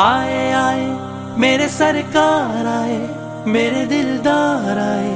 آئے آئے میرے سرکار آئے، میرے دلدار آئے،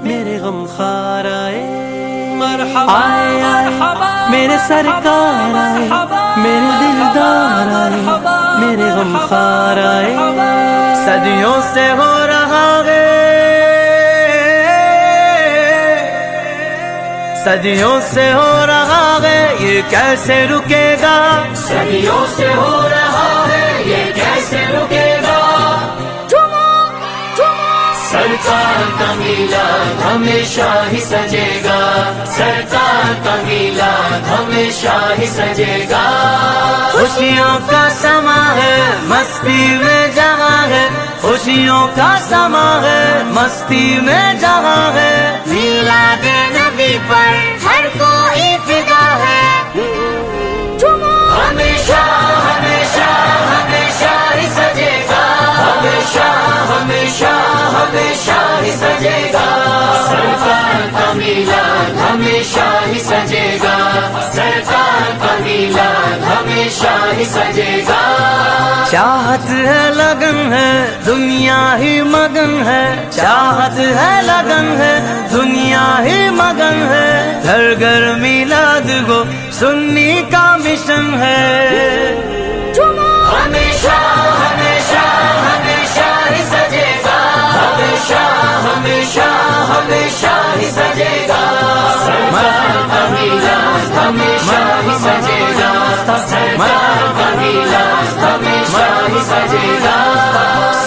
میرے غمخوار آئے، مرحبا آئے آئے میرے سرکار آئے، میرے دلدار آئے، میرے غمخوار آئے۔ صدیوں سے ہو رہا ہے، صدیوں سے ہو رہا ہے، یہ کیسے رکے گا؟ صدیوں سے ہو رہا ہے، یہ کیسے رکے گا؟ سرکار کا میلاد ہمیشہ ہی سجے گا، سرکار کا میلاد ہمیشہ ہی سجے گا۔ خوشیوں کا سما ہے، مستی میں جہاں ہے، خوشیوں کا سما ہے، مستی میں جہاں ہے، میلاد نبی پر ہر کوئی فدا ہے۔ ہمیشہ ہمیشہ ہمیشہ ہی سجے گا، ہمیشہ ہمیشہ ہمیشہ ہی سجے گا۔ سرکار کا میلاد ہمیشہ ہی سجے گا، سرکار کا میلاد ہمیشہ ہی سجے گا۔ چاہت ہے لگن ہے، دنیا ہی مگن ہے، چاہت ہے لگن ہے، دنیا ہی مگن ہے، گھر گھر میلاد کو سننے کا مشن ہے۔ ہمیشہ ہمیشہ ہمیشہ ہی سجے گا، ہمیشہ ہمیشہ ہمیشہ ہی سجے گا۔ سرکار کا میلاد ہمیشہ ہی سجے گا، سرکار کا میلاد ہمیشہ ہی سجے گا۔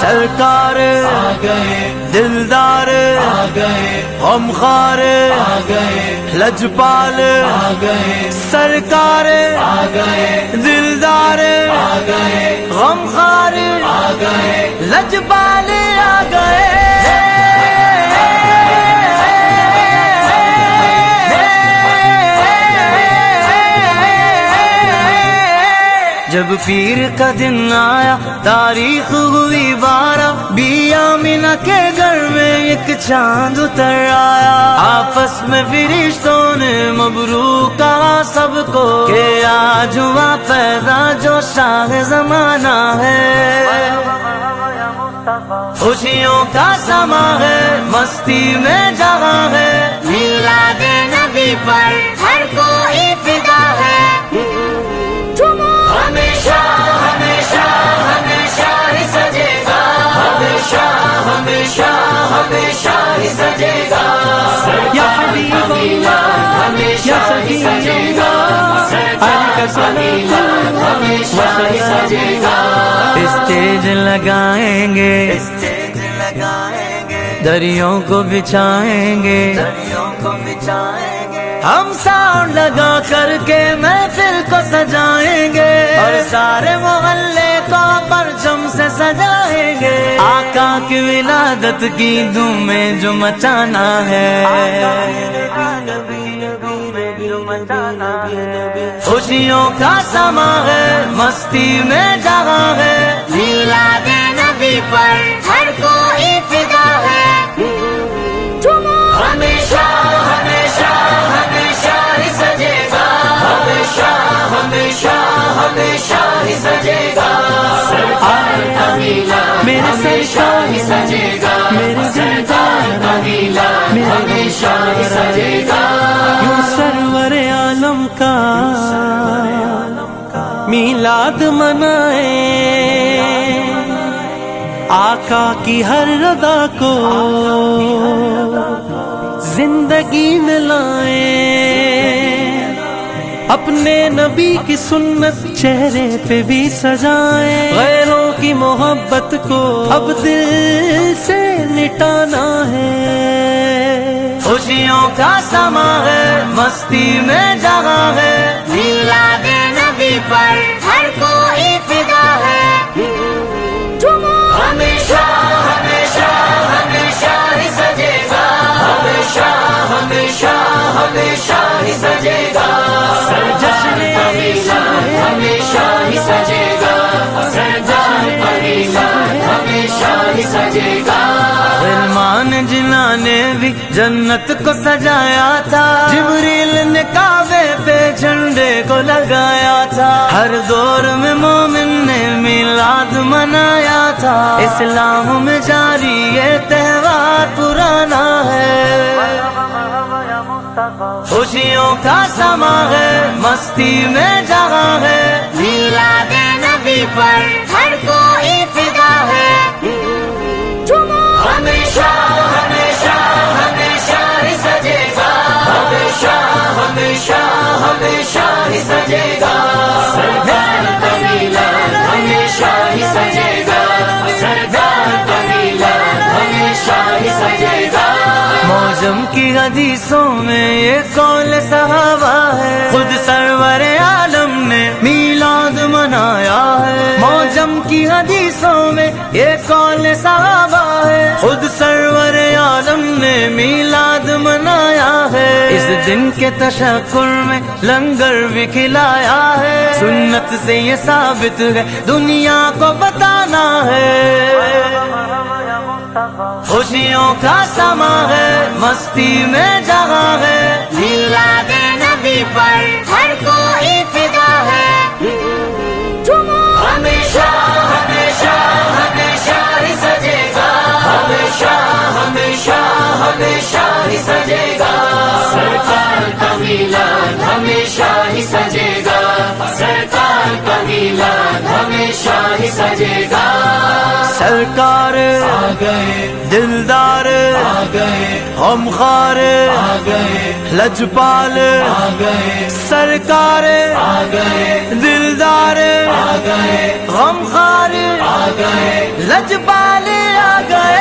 سرکار آ گئے، دلدار آ گئے، غمخوار آ گئے، لجپال آ گئے، سرکار آ گئے، دلدار آ گئے، غمخوار آ گئے، لجپال آ گئے۔ جب پیر کا دن آیا، تاریخ ہوئی 12، بی آمینہ کے گھر میں ایک چاند اتر آیا۔ آپس میں فرشتوں نے مبروک کہا سب کو کہ آج ہوا پیدا جو شاہ زمانہ ہے۔ خوشیوں کا سما ہے، مستی میں جہاں ہے، میلاد نبی پر ہر کوئی فدا ہے۔ ہمیشہ ہمیشہ ہمیشہ ہی سجے گا، ہمیشہ ہمیشہ ہمیشہ ہی سجے گا۔ سرکار کا میلاد ہمیشہ ہی سجے گا، سرکار کا میلاد ہمیشہ ہی سجے گا۔ اسٹیج لگائیں گے، اسٹیج لگائیں گے، دریوں کو بچھائیں گے، دریوں کو بچھائیں گے، ہم ساؤنڈ لگا کر کے محفل کو سجائیں گے، اور سارے محلے کو پرچم سے سجائیں گے۔ آقا کی ولادت کی دھومیں جو مچانا ہے، خوشیوں کا سما ہے، مستی میں جہاں ہے، میلاد نبی پر ہر کوئی فدا ہے۔ ہمیشہ ہمیشہ ہمیشہ ہی سجے گا، ہمیشہ ہمیشہ ہمیشہ ہی سجے گا۔ سرکار کا میلاد ہمیشہ ہی سجے گا، سرکار کا میلاد ہمیشہ ہی سجے گا۔ یوں سرور عالم کا میلاد منائیں، آقا کی ہر رضا کو زندگی میں لائیں، اپنے نبی کی سنت چہرے پہ بھی سجائیں، غیروں کی محبت کو اب دل سے مٹانا ہے۔ خوشیوں کا سما ہے، مستی میں جہاں ہے، میلاد نبی پر ہر کوئی فدا ہے۔ ہمیشہ ہمیشہ ہمیشہ ہی سجے گا، ہمیشہ ہمیشہ ہمیشہ ہی سجے گا۔ سرکار کا میلاد ہمیشہ ہی سجے گا، سرکار کا میلاد ہمیشہ ہی سجے گا۔ سلمان جناح نے بھی جنت کو سجایا تھا، جبریل نے کعبے پہ جھنڈے کو لگایا تھا، ہر دور میں مومن نے میلاد منایا اسلام میں جاری یہ تہوار پرانا ہے، خوشیوں کا سما ہے، مستی میں جہاں ہے، میلاد نبی پر ہر کوئی فدا ہے، ہمیشہ ہمیشہ ہمیشہ ہی سجے گا، ہمیشہ ہمیشہ ہمیشہ ہی سجے گا، سرکار کا میلاد ہمیشہ ہی سجے گا، سرکار کا میلاد ہمیشہ ہی سجے گا۔ موجم کی حدیثوں میں یہ قول صحابہ ہے، خود سرور عالم نے میلاد منایا ہے۔ موجم کی حدیثوں میں یہ قول صحابہ ہے، خود سرور عالم نے میلاد منایا ہے۔ اس دن کے تشکر میں لنگر بھی کھلایا ہے، سنت سے یہ ثابت ہے دنیا کو بتانا ہے، خوشیوں کا سما ہے، مستی میں جہاں ہے، میلاد نبی پر ہر کوئی فدا ہے، ہمیشہ ہمیشہ ہمیشہ ہی سجے گا، ہمیشہ ہمیشہ ہمیشہ ہی سجے گا، سرکار کا میلاد ہمیشہ ہی سجے گا، سرکار کا میلاد ہمیشہ ہی سجے گا۔ سرکار آ گئے، دلدار آ گئے، غمخوار آ گئے، لجپال آ گئے، سرکار آ گئے، دلدار آ گئے، غمخوار آ گئے، لجپال آ گئے،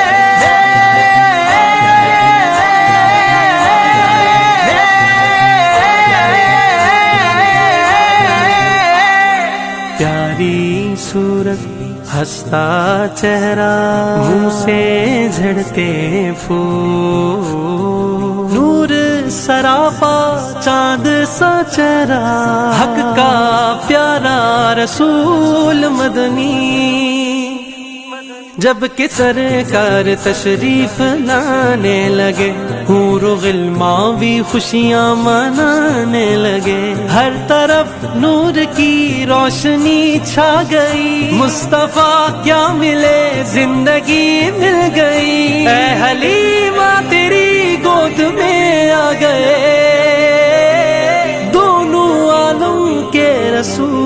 پیاری صورت ہنستا چہرہ منہ سے جھڑتے پھول، نور سراپا چاند سا چہرہ، حق کا پیارا رسول مدنی، جب کہ سرکار تشریف لانے لگے، حور و غلماں بھی خوشیاں منانے لگے، ہر طرف نور کی روشنی چھا گئی، مصطفیٰ کیا ملے زندگی مل گئی، اے حلیمہ تیری گود میں آ گئے دونوں عالم کے رسول،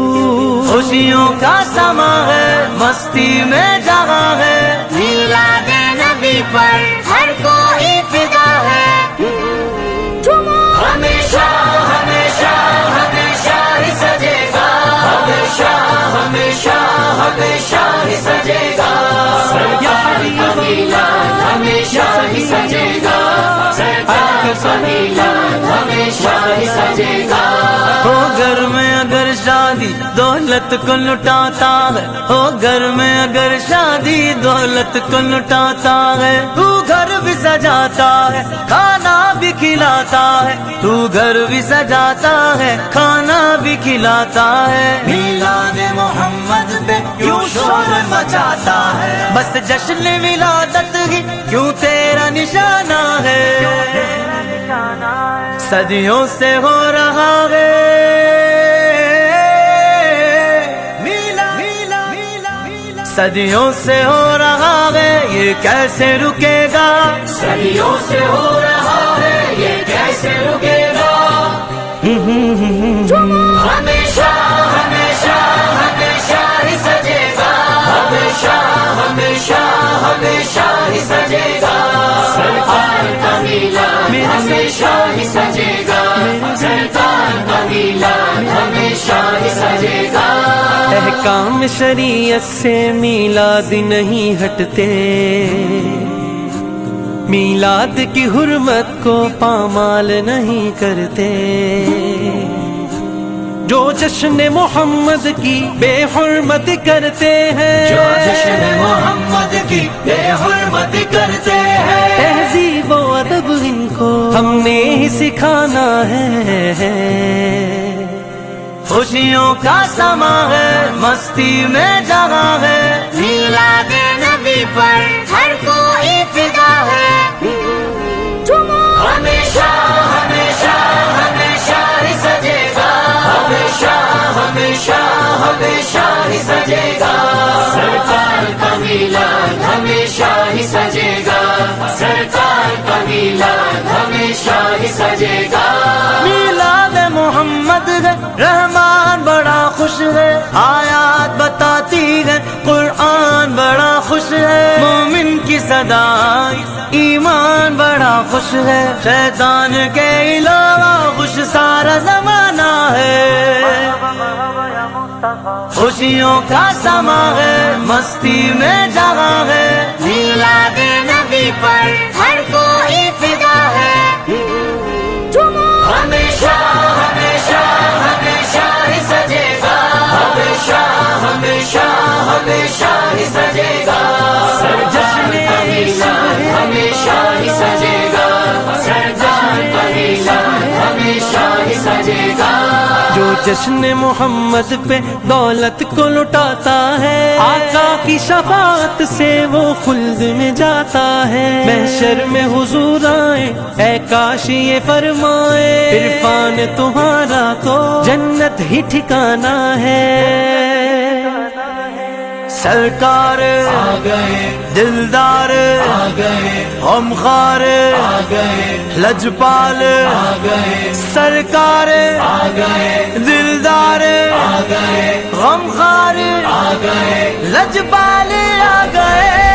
خوشیوں کا سما ہے، مستی میں جہاں ہے، میلاد نبی پر ہر کوئی فدا ہے، ہمیشہ ہمیشہ ہمیشہ ہی سجے گا، ہمیشہ ہمیشہ ہمیشہ ہی سجے گا، سرکار کا میلاد ہمیشہ ہی سجے گا، سرکار کا میلاد ہمیشہ ہی سجے گا۔ ہو گھر میں اگر شادی دولت کو لٹاتا ہے، ہو گھر میں اگر شادی دولت کو لٹاتا ہے، تو گھر بھی سجاتا ہے کھانا بھی کھلاتا ہے، تو گھر بھی سجاتا ہے کھانا بھی کھلاتا ہے، میلاد محمد پہ کیوں شور مچاتا ہے، بس جشن ولادت ہی کیوں تیرا نشانہ ہے، صدیوں سے ہو رہا ہے صدیوں سے ہو رہا ہے، یہ کیسے رکے گا، صدیوں سے ہو رہا ہے، یہ کیسے رکے گا، ہمیشہ ہمیشہ ہمیشہ ہی سجے گا، ہمیشہ ہمیشہ ہمیشہ ہی سجے گا، سرکار کا میلاد ہمیشہ ہی سجے گا، سرکار کا میلاد ہمیشہ ہی سجے گا۔ احکام شریعت سے میلاد نہیں ہٹتے، میلاد کی حرمت کو پامال نہیں کرتے، جو جشن محمد کی بے حرمت کرتے ہیں، جو جشن محمد کی بے حرمت کرتے ہیں، تہذیب و ادب ان کو ہم نے ہی سکھانا ہے، خوشیوں کا سما ہے، مستی میں جہاں ہے، میلاد نبی پر ہر کوئی فدا ہے، ہمیشہ ہمیشہ ہمیشہ ہی سجے گا، ہمیشہ ہمیشہ ہمیشہ ہی سجے گا، سرکار کا میلاد ہی سجے گا، سرکار کا میلاد ہمیشہ ہی سجے گا۔ میلاد محمد ہے، رحمان بڑا خوش ہے، آیات بتاتی ہے، قرآن بڑا خوش ہے، مومن کی صدا ایمان بڑا خوش ہے، شیطان کے علاوہ خوش سارا زمانہ ہے، خوشیوں کا سما ہے، مستی میں جہاں ہے، میلاد نبی پر ہر کوئی فدا ہے، ہمیشہ ہمیشہ ہمیشہ ہی سجے گا، ہمیشہ ہمیشہ ہمیشہ ہی سجے گا، جشن میلاد ہمیشہ ہی سجے گا، سرکار کا میلاد ہمیشہ ہی سجے گا۔ جو جشن محمد پہ دولت کو لٹاتا ہے، آقا کی شفاعت سے وہ خلد میں جاتا ہے، محشر میں حضور آئے اے کاش یہ فرمائے، عرفان تمہارا تو جنت ہی ٹھکانہ ہے۔ سرکار آ گئے، دلدار آ گئے، غمخوار آ گئے، لجپال آ گئے، سرکار آ گئے، دلدار آ گئے، غمخوار آ گئے، لجپال آ گئے۔